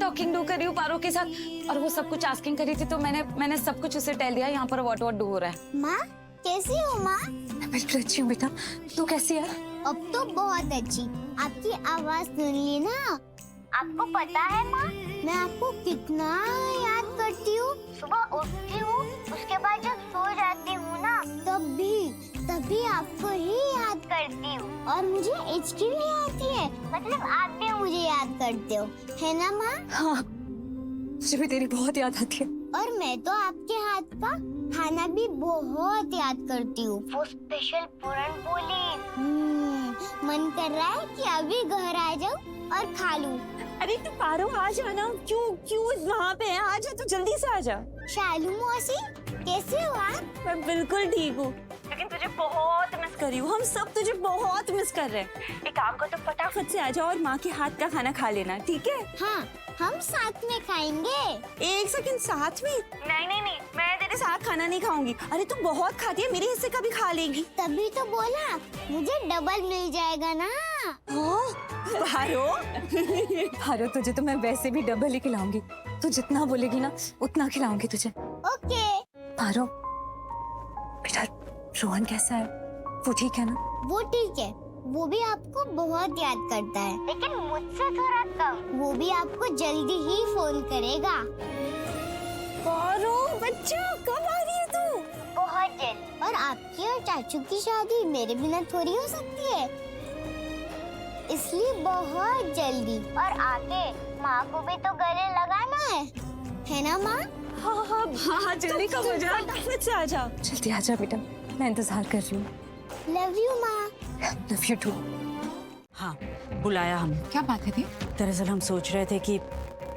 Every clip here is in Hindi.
टॉकिंग डू कर रही हूँ पारो के साथ, और वो सब कुछ आस्किंग करी थी, तो मैंने सब कुछ उसे टेल दिया यहाँ पर व्हाट व्हाट डू हो रहा है। माँ कैसी हो माँ? मैं बिल्कुल अच्छी हूँ बेटा, तू कैसी है? अब तो बहुत अच्छी। आपकी आवाज सुन ली ना। आपको पता है माँ, मैं आपको कितना याद करती हूँ। सुबह उठती हूँ, उसके बाद जब सो जाती हूँ ना, तभी आपको ही याद करती हूँ। और मुझे हिचकी भी आती है, मतलब आप भी मुझे याद करते हो, है ना माँ? हाँ, मुझे भी तेरी बहुत याद आती है। और मैं तो आपके हाथ का खाना भी बहुत याद करती हूँ। वो स्पेशल पूरन पोली। मन कर रहा है कि अभी घर आ जाऊँ और खा लूँ। अरे तू पारो आ जा ना, क्यों वहाँ पे है? आ जा, तू जल्दी से आ जा। शालू मौसी कैसे हो आप? मैं बिल्कुल ठीक हूँ, लेकिन तुझे बहुत मिस कर रही हूँ। हम सब तुझे बहुत मिस कर रहे हैं। एक काम कर, तो फटाफट से आ जाओ और माँ के हाथ का खाना खा लेना, ठीक है? हाँ, हम साथ में खाएंगे। एक सेकंड, साथ में? नहीं, मैं तेरे साथ खाना नहीं खाऊंगी। अरे तू बहुत खाती है, मेरे हिस्से का भी खा लेगी। तभी तो बोला, मुझे डबल मिल जाएगा ना। पारो तुझे तो मैं वैसे भी डबल ही खिलाऊंगी, तू जितना बोलेगी ना उतना खिलाऊंगी तुझे। ओके। पारो बेटा, रोहन कैसा है? वो ठीक है ना? वो ठीक है, वो भी आपको बहुत याद करता है, लेकिन मुझसे थोड़ा कम। वो भी आपको जल्दी ही फोन करेगा। पारो बच्चा, कब आ रही है तू? बहुत जल्द। और आपकी और चाचू की शादी मेरे बिना थोड़ी हो सकती है, इसलिए बहुत जल्दी। और आके माँ को भी तो गले लगाना है ना माँ? हाँ, जल्दी कब हो जा, फटाफट से आ जा। जल्दी आ जा बेटा, मैं इंतजार कर रही हूँ। लव यू माँ। Love you too. हाँ, बुलाया हम। क्या बात है दी? दरअसल हम सोच रहे थे कि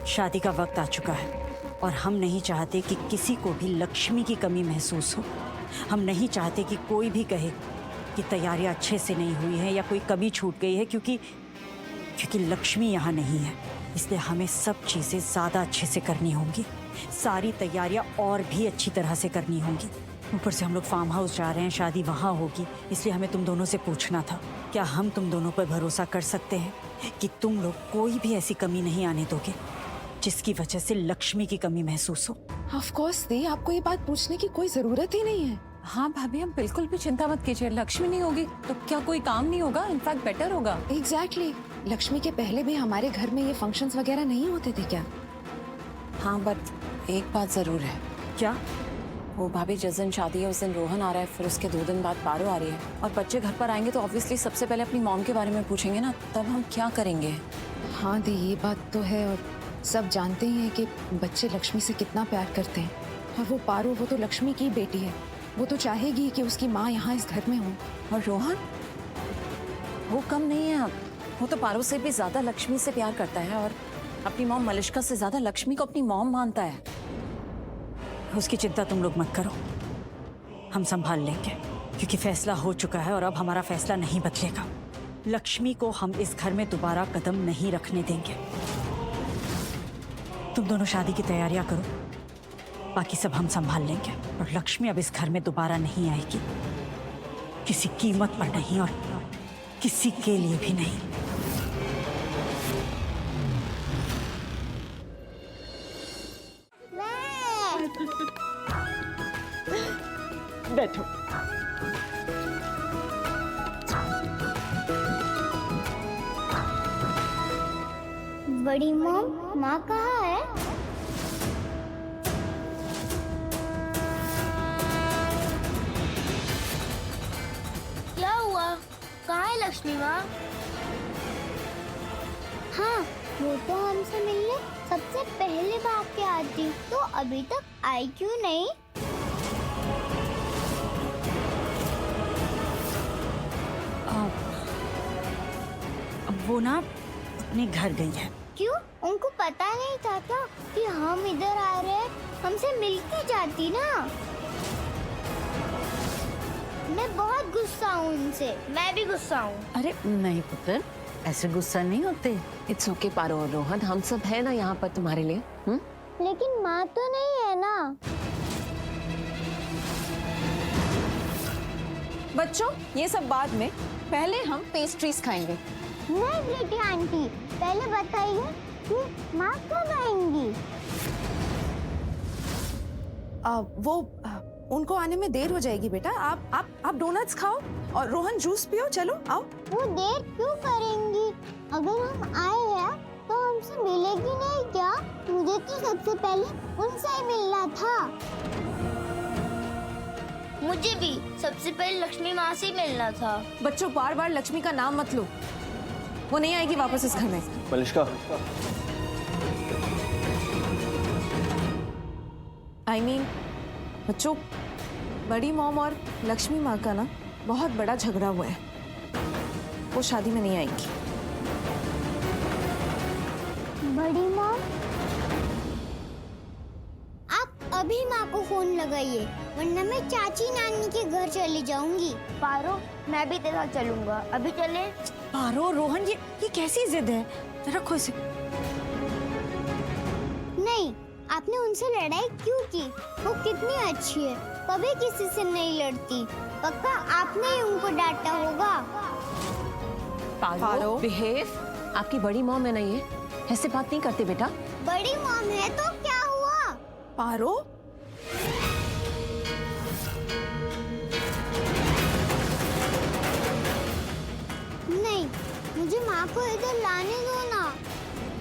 शादी का वक्त आ चुका है और हम नहीं चाहते कि किसी को भी लक्ष्मी की कमी महसूस हो। हम नहीं चाहते कि कोई भी कहे कि तैयारियां अच्छे से नहीं हुई हैं या कोई कमी छूट गई है, क्योंकि लक्ष्मी यहाँ नहीं है। इसलिए हमें सब चीज़ें ज़्यादा अच्छे से करनी होंगी, सारी तैयारियां और भी अच्छी तरह से करनी होंगी। ऊपर से हम लोग फार्म हाउस जा रहे हैं, शादी वहाँ होगी, इसलिए हमें तुम दोनों से पूछना था, क्या हम तुम दोनों पर भरोसा कर सकते हैं कि तुम लोग कोई भी ऐसी कमी नहीं आने दोगे जिसकी वजह से लक्ष्मी की कमी महसूस हो? ऑफ कोर्स दी, आपको ये बात पूछने की कोई जरूरत ही नहीं है। हाँ भाभी, हम बिल्कुल भी चिंता मत कीजिए। लक्ष्मी नहीं होगी तो क्या कोई काम नहीं होगा? इनफैक्ट बेटर होगा। एग्जैक्टली। लक्ष्मी के पहले भी हमारे घर में ये फंक्शंस वगैरह नहीं होते थे क्या? हाँ, बट एक बात जरूर है। क्या? वो भाभी, जिस दिन शादी है उस दिन रोहन आ रहा है, फिर उसके 2 दिन बाद पारो आ रही है, और बच्चे घर पर आएंगे तो ऑब्वियसली सबसे पहले अपनी मॉम के बारे में पूछेंगे ना, तब हम क्या करेंगे? हाँ दी, ये बात तो है, और सब जानते ही हैं कि बच्चे लक्ष्मी से कितना प्यार करते हैं। और वो पारो, वो तो लक्ष्मी की बेटी है, वो तो चाहेगी कि उसकी माँ यहाँ इस घर में हो। और रोहन, वो कम नहीं है, वो तो पारो से भी ज्यादा लक्ष्मी से प्यार करता है, और अपनी मॉम मलिष्का से ज्यादा लक्ष्मी को अपनी मॉम मानता है। उसकी चिंता तुम लोग मत करो, हम संभाल लेंगे, क्योंकि फैसला हो चुका है और अब हमारा फैसला नहीं बदलेगा। लक्ष्मी को हम इस घर में दोबारा कदम नहीं रखने देंगे। तुम दोनों शादी की तैयारियां करो, बाकी सब हम संभाल लेंगे। और लक्ष्मी अब इस घर में दोबारा नहीं आएगी, किसी कीमत पर नहीं और किसी के लिए भी नहीं। बैठो। बड़ी मॉम, माँ कहाँ है? क्या हुआ? कहाँ है लक्ष्मी माँ? हाँ, वो तो हमसे मिलने सबसे पहले भाग के आती, तो अभी तक आई क्यों नहीं? वो ना अपने घर गई है। क्यों? उनको पता नहीं था क्या कि हम इधर आ रहे हैं? हमसे मिल के जाती ना। मैं बहुत गुस्सा हूँ उनसे। मैं भी गुस्सा हूँ। अरे नहीं पुत्र, ऐसे गुस्सा नहीं होते। इट्स ओके पारो और रोहन, हम सब है ना यहाँ पर तुम्हारे लिए। लेकिन माँ तो नहीं है ना। बच्चों, ये सब बाद में, पहले हम पेस्ट्रीज खाएंगे। नहीं बेटी आंटी, पहले बताइए कि माँ कब उनको आने में देर हो जाएगी बेटा। आप डोनट्स खाओ और रोहन जूस पियो। चलो आओ। वो देर क्यों करेंगी? अगर हम आए हैं तो हमसे मिलेगी नहीं क्या? मुझे तो सबसे पहले उनसे ही मिलना था। मुझे भी सबसे पहले लक्ष्मी माँ से मिलना था। बच्चों बार बार लक्ष्मी का नाम मत लो, वो नहीं आएगी वापस इस घर में। मलिष्का, बच्चों, बड़ी मॉम और लक्ष्मी माँ का ना बहुत बड़ा झगड़ा हुआ है। वो शादी में नहीं आएगी। बड़ी माँ, आप अभी माँ को फोन लगाइए, वरना मैं चाची नानी के घर चली जाऊंगी। पारो, मैं भी तेरे साथ चलूंगा। अभी चले? पारो, रोहन, ये कैसी जिद है? रखो इसे। नहीं, आपने उनसे लड़ाई क्यों की? वो कितनी अच्छी है, कभी किसी से नहीं लड़ती। पक्का आपने ही उनको डांटा होगा। पारो, बिहेव। आपकी बड़ी मॉम है ना, ये ऐसे बात नहीं करते बेटा। बड़ी मॉम है तो क्या हुआ? पारो, नहीं, मुझे माँ को इधर लाने दो ना,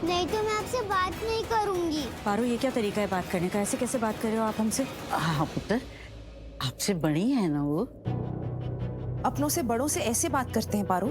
नहीं तो मैं आपसे बात नहीं करूंगी। पारो, ये क्या तरीका है बात करने का? ऐसे कैसे बात कर रहे हो आप हमसे? हाँ पुत्र, आपसे बड़ी है ना वो। अपनों से बड़ों से ऐसे बात करते हैं पारो?